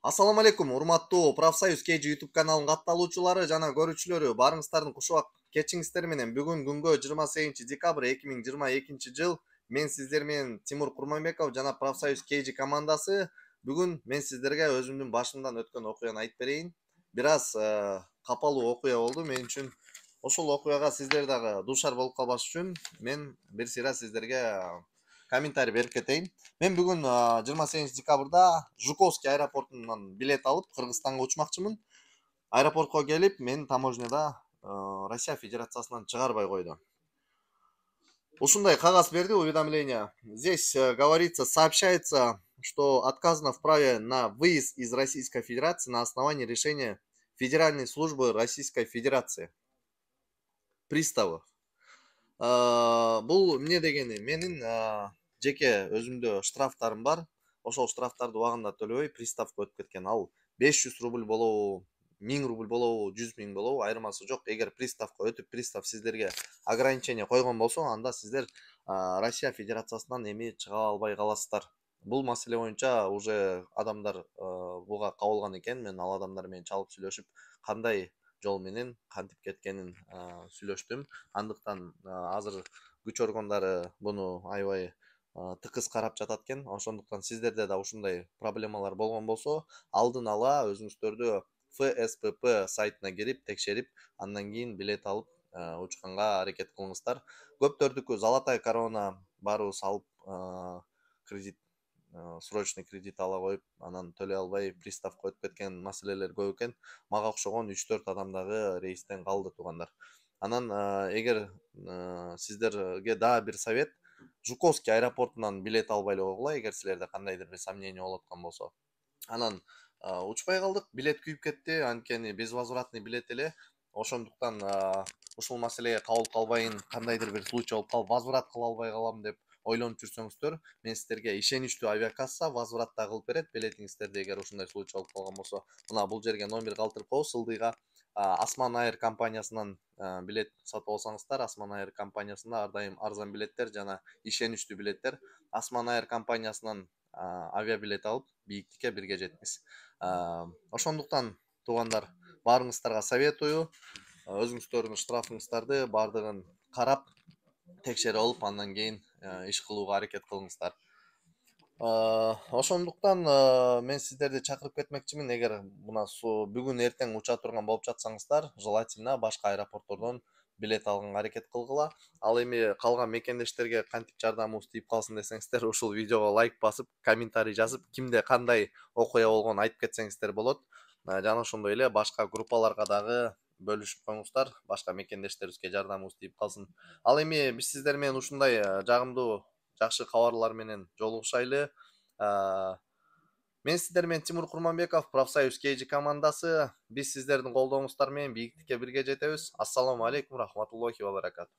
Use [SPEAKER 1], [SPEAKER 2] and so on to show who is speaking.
[SPEAKER 1] Assalamu алейкум, урматтуу Профсоюз KG YouTube каналынын катталуучулары жана көрүүчүлөрү. Барыңыздардын кушубак кечиңиздер менен бүгүн күнгө 28 декабрь 2022 жыл. Мен сиздер менен Тимур Курманбеков жана Профсоюз KG командасы. Бүгүн мен сиздерге өзүмдүн башымдан өткөн окуяны айтып берейин. Бир аз капалуу окуя болду мен үчүн. Ошол окуяга сиздер дагы дуушар болуп калбаш үчүн мен бир сыйра сиздерге комментарий берип кетейин. Мен бүгүн 28 декабрда Жуковский аэропортунан билет алып Кыргызстанга учмакчымын. Аэропортко келип, мен таможняда Россия Федерациясынан чыгарбай койду. Ушундай кагаз берди, уведомление. Здесь говорится, сообщается, что отказано в праве на выезд из Российской Федерации на основании решения Федеральной службы Российской Федерации. Приставов. Бул эмне дегени? Менин жеке өзүмдө штрафтарым бар. Ошол штрафтарды убагында төлөбөй приставка өтүп кеткен. Ал 500 рубль болобу, 1000 рубль болобу, 100 000 болобу, айырмасы жок. Эгер приставка өтүп, пристав сиздерге ограничение койгон болсо, анда сиздер Россия Федерациясынан эми чыга албай каласыздар. Бул маселе боюнча уже адамдар буга кабылган экен. Мен ал адамдар менен чалып сүйлөшүп, кандай жол менен кантип кеткенин сүйлөштүм. Андыктан азыр күч органдары буну аябай тыкыз карап жатат экен. Ошондуктан сиздерде да ушундай проблемалар болгон болсо, алдын ала өзүңүздөрдү ФСПП сайтына кирип текшерип, андан кийин билет алып учканга аракет кылыңыздар. Көптөрдүкү Золотая корона баарыбыз алып кредит, срочный кредит ала коюп, анан төлөй албай приставка өтүп кеткен маселелер көп экен. Мага окшогон 3-4 адам дагы рейстен калды, туугандар. Анан эгер сиздерге дагы бир совет, Жуковский аэропортунан билет албай эле койгула, эгер силерде кандайдыр бир сомнение болуп аткан болсо. Анан учпай калдык, билет күйүп кетти, анткени безвозвратный билет эле. Ошондуктан ушул маселеге кабыл калбайын, кандайдыр бир случай болуп калып, возврат кыла албай калам деп ойлонуп жүрсөңүздөр, мен сиздерге ишеничтүү авиакасса возврат да кылып берет. Билетиңиздерди эгер ушундай случай болуп калган болсо, мына бул жерге номер калтырып коебуз, ылдыйга. Осман Air компаниясынан билет сатып алсаңыздар, Осман Air компаниясында ар дайым арзан билеттер жана ишеничтүү билеттер. Осман Air компаниясынан авиабилет алып, бийиктикке бирге жетиңиз. Ошондуктан, туугандар, баарыңыздарга советую, өзүңүздөрдүн штрафыңыздарды баардыгын карап, текшерип алып, андан кийин иш кылууга аракет кылыңыздар. Ошондуктан мен сиздерди чакырып кетмекчимин, эгер мына бүгүн эртең уча турган болуп жатсаңыздар, желательно башка аэропорттордон билет алганга аракет кылгыла. Ал эми калган мекендештерге кантип жардамыбыз тийип калсын десеңиздер, ушул видеого лайк басып, комментарий жазып, кимде кандай окуя болгонун айтып кетсеңиздер болот. Жана ошондой эле башка группаларга дагы бөлүшүп коюңуздар, башка мекендештерибизге жардамыбыз тийип калсын. Ал эми биз сиздер менен ушундай жагымдуу, жакшы кабарлар менен жолугушайлы. Мен сиздер менен Тимур Курманбеков, Профсоюз KG командасы. Биз сиздердин колдооңуздар менен бийиктикке бирге жетебиз. Ассаламу алейкум, рахматуллахи ва баракатух.